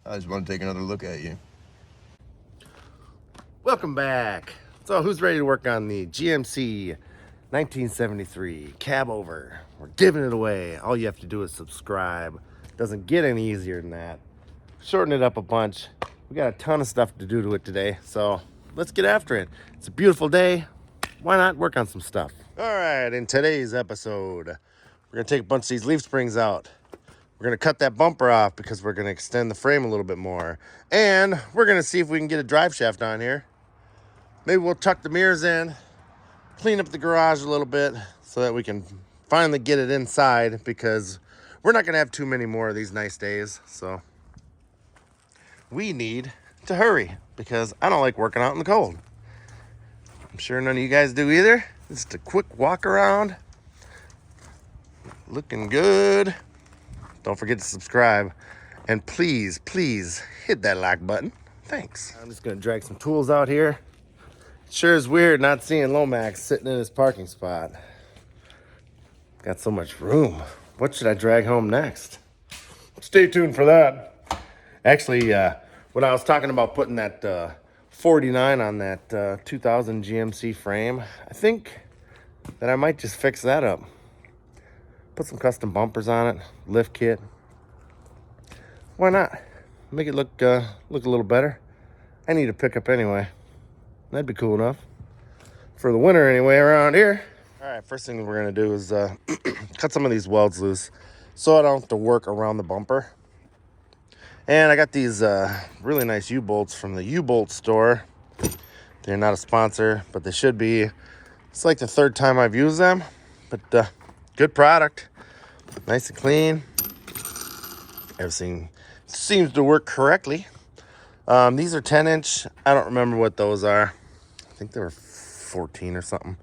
I just want to take another look at you. Welcome back. So who's ready to work on the GMC 1973 cab over? We're giving it away. All you have to do is subscribe. Doesn't get any easier than that. Shorten it up a bunch. We got a ton of stuff to do to it today, so let's get after it. It's a beautiful day. Why not work on some stuff? All right, in today's episode, we're gonna take a bunch of these leaf springs out. We're gonna cut that bumper off because we're gonna extend the frame a little bit more. And we're gonna see if we can get a drive shaft on here. Maybe we'll tuck the mirrors in, clean up the garage a little bit so that we can finally get it inside, because we're not gonna have too many more of these nice days. So we need to hurry because I don't like working out in the cold. I'm sure none of you guys do either. Just a quick walk around. Looking good. Don't forget to subscribe. And please, please hit that like button. Thanks. I'm just gonna drag some tools out here. It sure is weird not seeing Lomax sitting in his parking spot. Got so much room. What should I drag home next? Stay tuned for that. Actually, when I was talking about putting that 49 on that 2000 GMC frame, I think that I might just fix that up. Put some custom bumpers on it, lift kit. Why not? Make it look a little better. I need a pickup anyway. That'd be cool enough. For the winter anyway around here. All right, first thing we're gonna do is cut some of these welds loose so I don't have to work around the bumper. And I got these really nice U-bolts from the U-bolt store. They're not a sponsor, but they should be. It's like the third time I've used them, but good product. Nice and clean. Everything seems to work correctly. These are 10-inch. I don't remember what those are. I think they were 14 or something.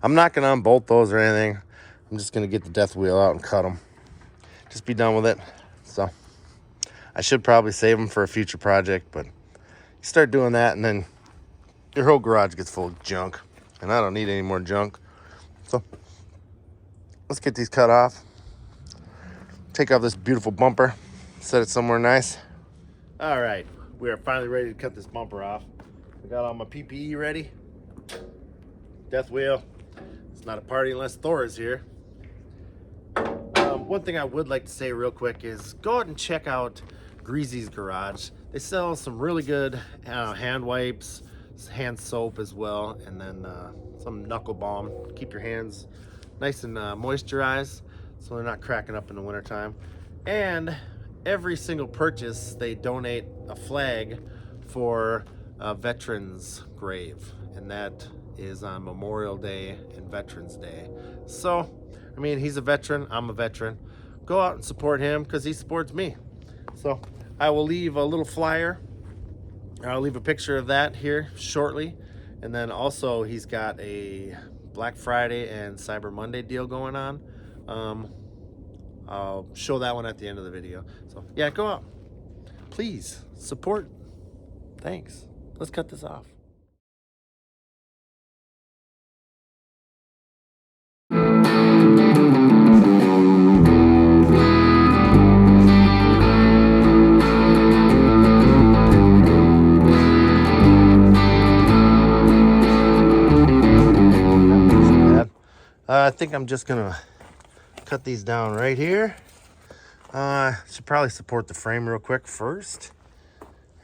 I'm not going to unbolt those or anything. I'm just going to get the death wheel out and cut them. Just be done with it. So I should probably save them for a future project, but you start doing that and then your whole garage gets full of junk, and I don't need any more junk. So let's get these cut off. Take off this beautiful bumper, set it somewhere nice. All right, we are finally ready to cut this bumper off. I got all my PPE ready. Death wheel. It's not a party unless Thor is here. One thing I would like to say real quick is go out and check out Greazy's Garage. They sell some really good hand wipes, hand soap as well, and then some knuckle balm. Keep your hands nice and moisturized so they're not cracking up in the wintertime. And every single purchase, they donate a flag for a veteran's grave, and that is on Memorial Day and Veterans Day. So, I mean, he's a veteran, I'm a veteran. Go out and support him because he supports me. So I will leave a little flyer. I'll leave a picture of that here shortly. And then also he's got a Black Friday and Cyber Monday deal going on. I'll show that one at the end of the video. So yeah, go out. Please support. Thanks. Let's cut this off. I think I'm just gonna cut these down right here. Should probably support the frame real quick first,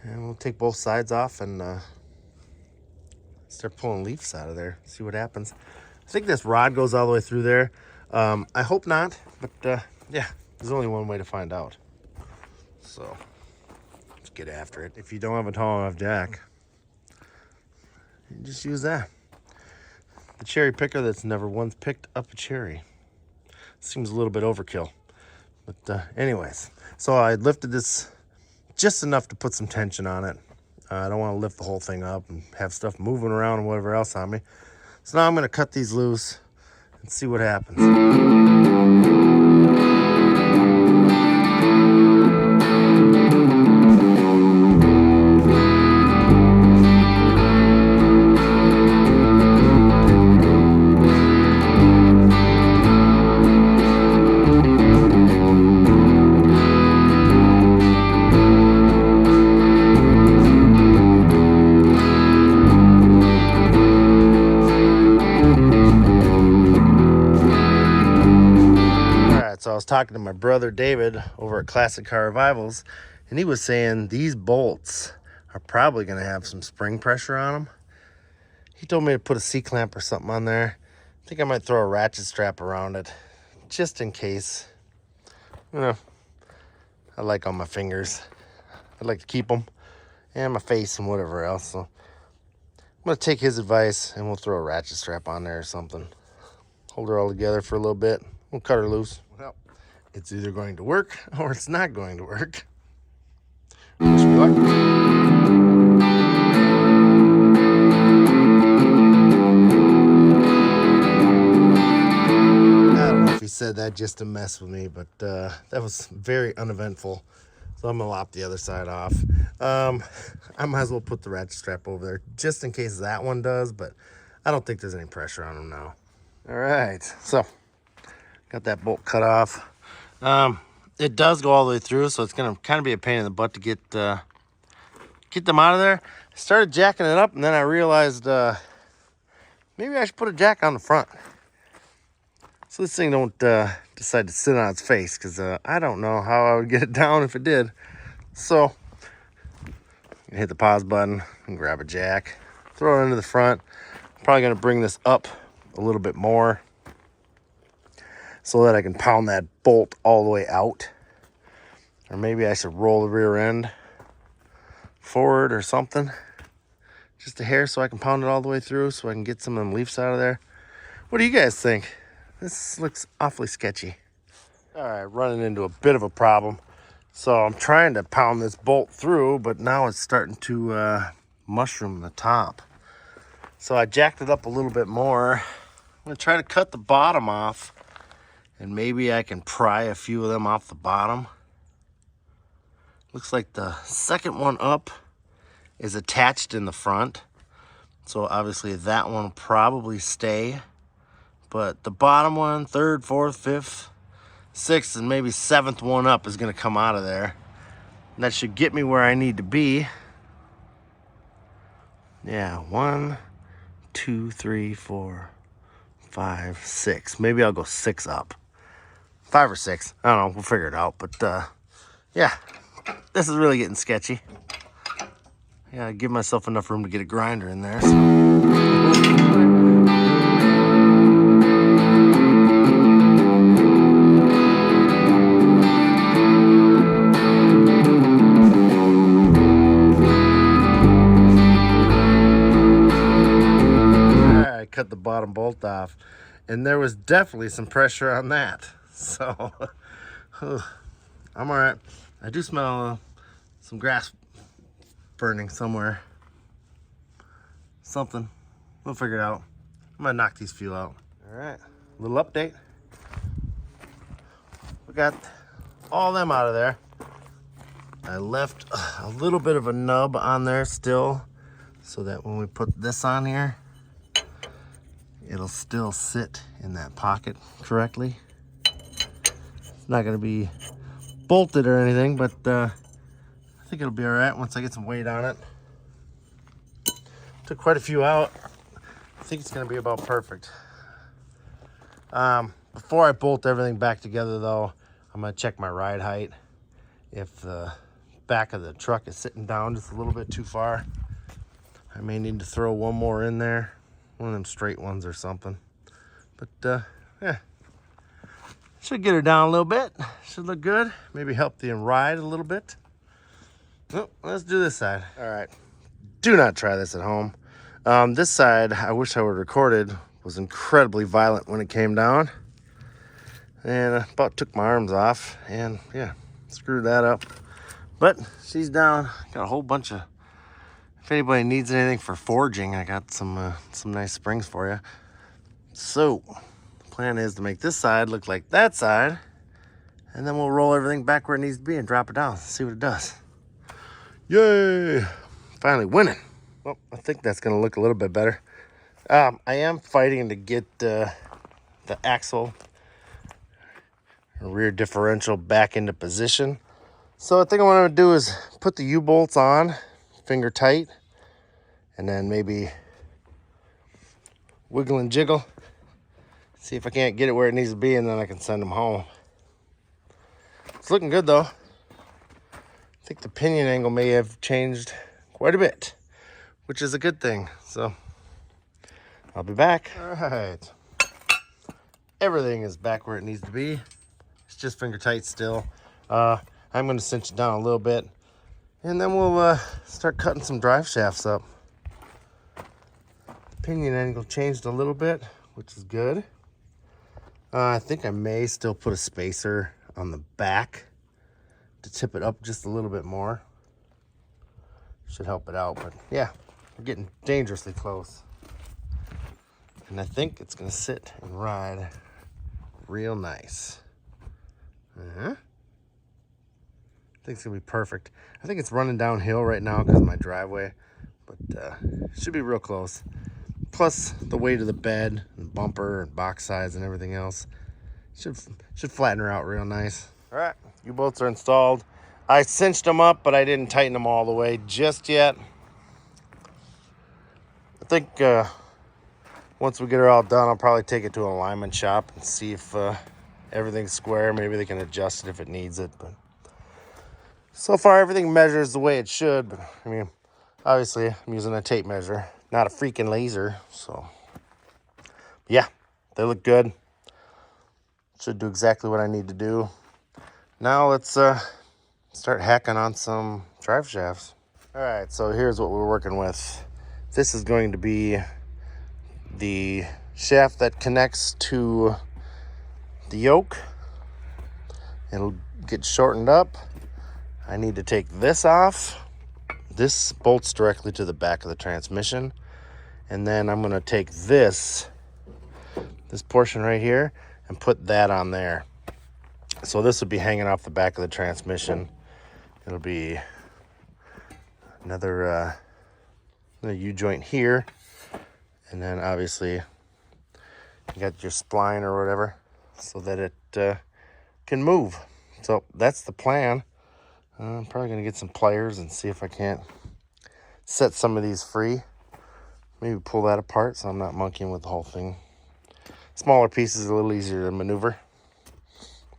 and we'll take both sides off and start pulling leaves out of there. See what happens. I think this rod goes all the way through there. I hope not, but yeah, there's only one way to find out. So let's get after it. If you don't have a tall enough jack, you just use that. The cherry picker that's never once picked up a cherry. Seems a little bit overkill. But anyways, so I lifted this just enough to put some tension on it. I don't want to lift the whole thing up and have stuff moving around and whatever else on me. So now I'm going to cut these loose and see what happens. was talking to my brother David over at Classic Car Revivals, and he was saying these bolts are probably going to have some spring pressure on them. He told me to put a C-clamp or something on there. I think I might throw a ratchet strap around it, just in case. You know, I like on my fingers. I'd like to keep them, and my face and whatever else. So I'm going to take his advice, and we'll throw a ratchet strap on there or something. Hold her all together for a little bit. We'll cut her loose. Well, it's either going to work or it's not going to work. Wish me luck. I don't know if he said that just to mess with me, but that was very uneventful. So I'm gonna lop the other side off. I might as well put the ratchet strap over there just in case that one does, but I don't think there's any pressure on them now. All right, so got that bolt cut off. It does go all the way through, so it's gonna kind of be a pain in the butt to get them out of there. I started jacking it up, and then I realized maybe I should put a jack on the front, so this thing don't decide to sit on its face, because I don't know how I would get it down if it did. So hit the pause button and grab a jack, throw it into the front. I'm probably gonna bring this up a little bit more so that I can pound that bolt all the way out. Or maybe I should roll the rear end forward or something, just a hair, so I can pound it all the way through so I can get some of them leaves out of there. What do you guys think? This looks awfully sketchy. All right, running into a bit of a problem. So I'm trying to pound this bolt through, but now it's starting to mushroom the top. So I jacked it up a little bit more. I'm gonna try to cut the bottom off, and maybe I can pry a few of them off the bottom. Looks like the second one up is attached in the front, so obviously that one will probably stay. But the bottom one, third, fourth, fifth, sixth, and maybe seventh one up is gonna come out of there. And that should get me where I need to be. Yeah, 1, 2, 3, 4, 5, 6. Maybe I'll go 6 up. 5 or 6, I don't know, we'll figure it out. But yeah, this is really getting sketchy. Yeah, I give myself enough room to get a grinder in there. I cut the bottom bolt off, and there was definitely some pressure on that. So I'm all right. I do smell some grass burning somewhere. Something. We'll figure it out. I'm gonna knock these few out. All right, little update. We got all them out of there. I left a little bit of a nub on there still, so that when we put this on here, it'll still sit in that pocket correctly. It's not gonna be bolted or anything, but I think it'll be all right once I get some weight on it. Took quite a few out. I think it's gonna be about perfect. Before I bolt everything back together though, I'm gonna check my ride height. If the back of the truck is sitting down just a little bit too far, I may need to throw one more in there, one of them straight ones or something. But yeah, should get her down a little bit. Should look good. Maybe help the ride a little bit. Oh, let's do this side. All right, do not try this at home. This side, I wish I would have recorded, was incredibly violent when it came down. And I about took my arms off, and yeah, screwed that up. But she's down. Got a whole bunch of, if anybody needs anything for forging, I got some nice springs for you. So the plan is to make this side look like that side, and then we'll roll everything back where it needs to be and drop it down, see what it does. Yay, finally winning. Well, I think that's gonna look a little bit better. I am fighting to get the axle rear differential back into position. So I think what I'm gonna do is put the U-bolts on, finger tight, and then maybe wiggle and jiggle. See if I can't get it where it needs to be, and then I can send them home. It's looking good though. I think the pinion angle may have changed quite a bit, which is a good thing. So I'll be back. All right. Everything is back where it needs to be. It's just finger tight still. I'm going to cinch it down a little bit, and then we'll start cutting some drive shafts up. The pinion angle changed a little bit, which is good. I think I may still put a spacer on the back to tip it up just a little bit more. Should help it out, but yeah, we're getting dangerously close. And I think it's gonna sit and ride real nice. I think it's gonna be perfect. I think it's running downhill right now because of my driveway, but it should be real close. Plus the weight of the bed and bumper and box sides and everything else should flatten her out real nice. All right, U-bolts are installed. I cinched them up, but I didn't tighten them all the way just yet. I think once we get her all done, I'll probably take it to an alignment shop and see if everything's square. Maybe they can adjust it if it needs it. But so far, everything measures the way it should. But I mean, obviously, I'm using a tape measure, not a freaking laser. So yeah, they look good. Should do exactly what I need to do. Now let's start hacking on some drive shafts. All right, so here's what we're working with. This is going to be the shaft that connects to the yoke. It'll get shortened up. I need to take this off. This bolts directly to the back of the transmission. And then I'm gonna take this portion right here and put that on there. So this would be hanging off the back of the transmission. It'll be another U-joint here. And then obviously you got your spline or whatever so that it can move. So that's the plan. I'm probably gonna get some pliers and see if I can't set some of these free. Maybe pull that apart so I'm not monkeying with the whole thing. Smaller pieces are a little easier to maneuver.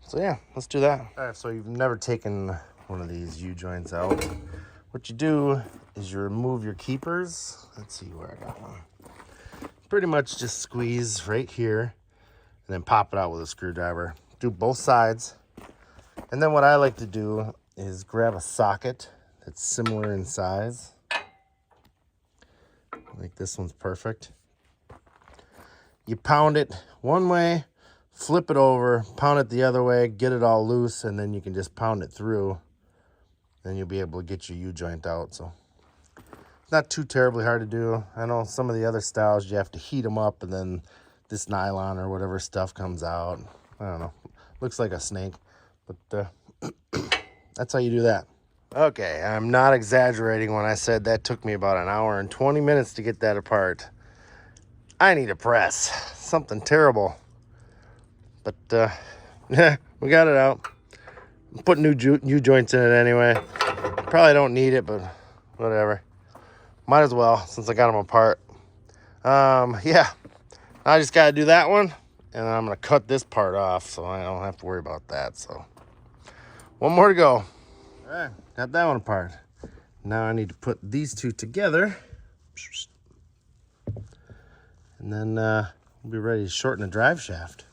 So yeah, let's do that. All right, so you've never taken one of these U-joints out. What you do is you remove your keepers. Let's see where I got one. Pretty much just squeeze right here and then pop it out with a screwdriver. Do both sides. And then what I like to do is grab a socket that's similar in size. Like this one's perfect. You pound it one way, flip it over, pound it the other way, get it all loose, and then you can just pound it through. Then you'll be able to get your U-joint out. So it's not too terribly hard to do. I know some of the other styles, you have to heat them up, and then this nylon or whatever stuff comes out. I don't know. Looks like a snake, but that's how you do that. Okay, I'm not exaggerating when I said that took me about an hour and 20 minutes to get that apart. I need a press. Something terrible. But, yeah, we got it out. Put new U-joints in it anyway. Probably don't need it, but whatever. Might as well, since I got them apart. Yeah. I just got to do that one, and I'm going to cut this part off so I don't have to worry about that. So, one more to go. All right, got that one apart. Now I need to put these two together. And then we'll be ready to shorten the drive shaft.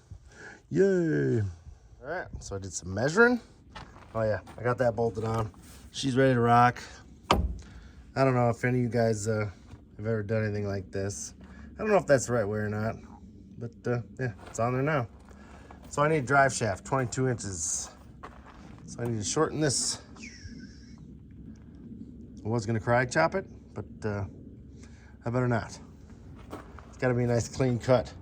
Yay. All right, so I did some measuring. Oh yeah, I got that bolted on. She's ready to rock. I don't know if any of you guys have ever done anything like this. I don't know if that's the right way or not, but yeah, it's on there now. So I need a drive shaft, 22 inches. So I need to shorten this. I was gonna karate chop it, but I better not. It's gotta be a nice clean cut.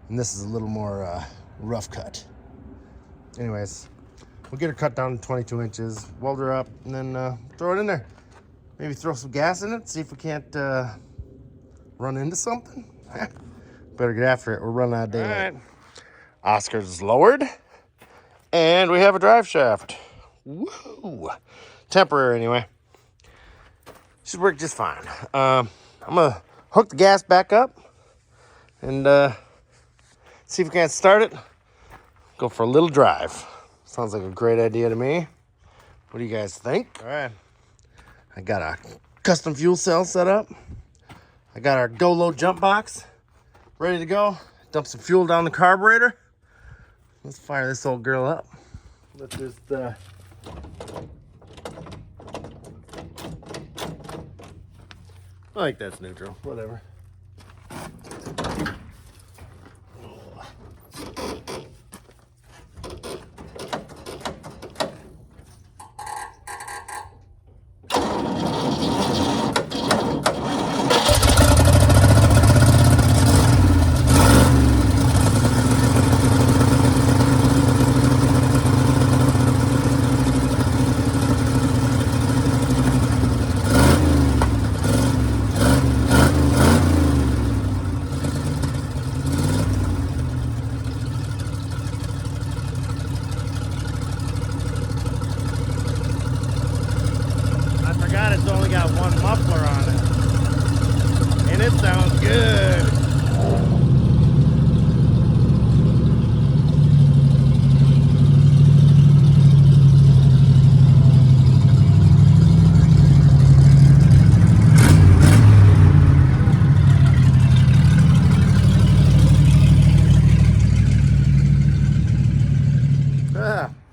And this is a little more rough cut. Anyways, we'll get her cut down to 22 inches, weld her up, and then throw it in there. Maybe throw some gas in it, see if we can't run into something. Better get after it, we're running out of daylight. All right. Oscar's lowered, and we have a drive shaft. Woo! Temporary anyway. Should work just fine. I'm gonna hook the gas back up and see if we can't start it. Go for a little drive. Sounds like a great idea to me. What do you guys think? All right. I got a custom fuel cell set up. I got our Go Low jump box ready to go. Dump some fuel down the carburetor. Let's fire this old girl up. Let's just I think that's neutral. Whatever. I forgot it's only got one muffler on it. And it sounds good.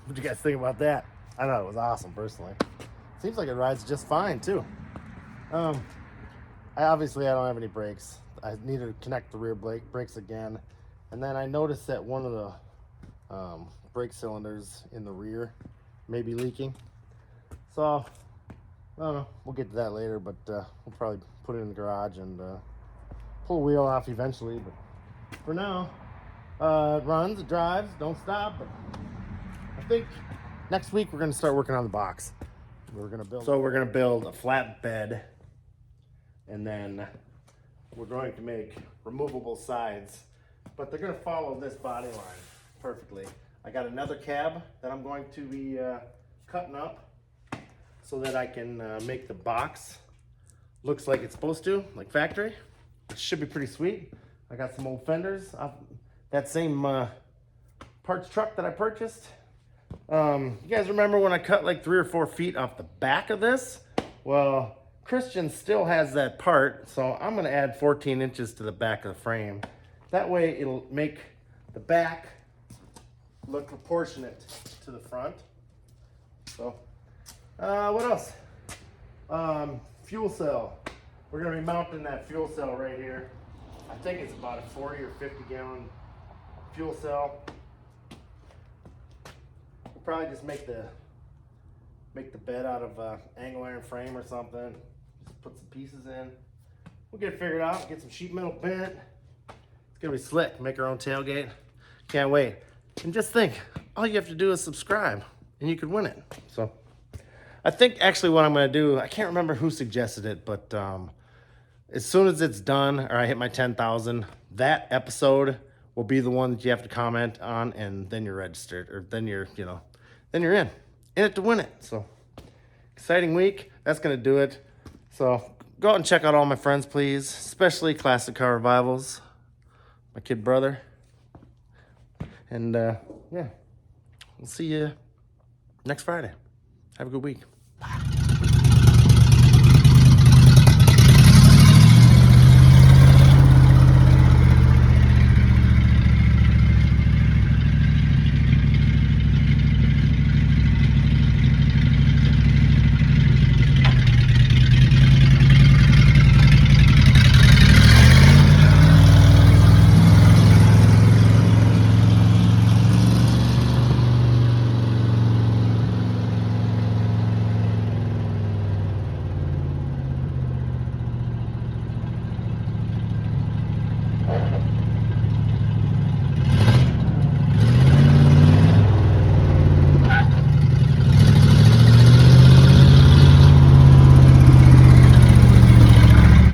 What'd you guys think about that? I thought it was awesome, personally. Seems like it rides just fine, too. I don't have any brakes. I need to connect the rear brakes again. And then I noticed that one of the brake cylinders in the rear may be leaking. So, I don't know. We'll get to that later, but we'll probably put it in the garage and pull a wheel off eventually. But for now, it runs, it drives, don't stop. But I think next week we're going to start working on the box. We're going to build a flat bed, and then we're going to make removable sides, but they're going to follow this body line perfectly. I got another cab that I'm going to be cutting up so that I can make the box looks like it's supposed to, like factory. It should be pretty sweet. I got some old fenders off that same parts truck that I purchased. You guys remember when I cut like 3 or 4 feet off the back of this? Well, Christian still has that part, so I'm going to add 14 inches to the back of the frame. That way it'll make the back look proportionate to the front. So, what else? Fuel cell. We're going to be mounting that fuel cell right here. I think it's about a 40 or 50 gallon fuel cell. We'll probably just make the bed out of angle iron frame or something. Just put some pieces in. We'll get it figured out. Get some sheet metal bent. It's gonna be slick. Make our own tailgate. Can't wait. And just think, all you have to do is subscribe, and you could win it. So, I think actually what I'm gonna do, I can't remember who suggested it, but as soon as it's done or I hit my 10,000, that episode will be the one that you have to comment on, and then you're registered, or then you're in it to win it. So exciting week. That's gonna do it. So go out and check out all my friends, please, especially Classic Car Revivals, my kid brother, and yeah, we'll see you next Friday. Have a good week.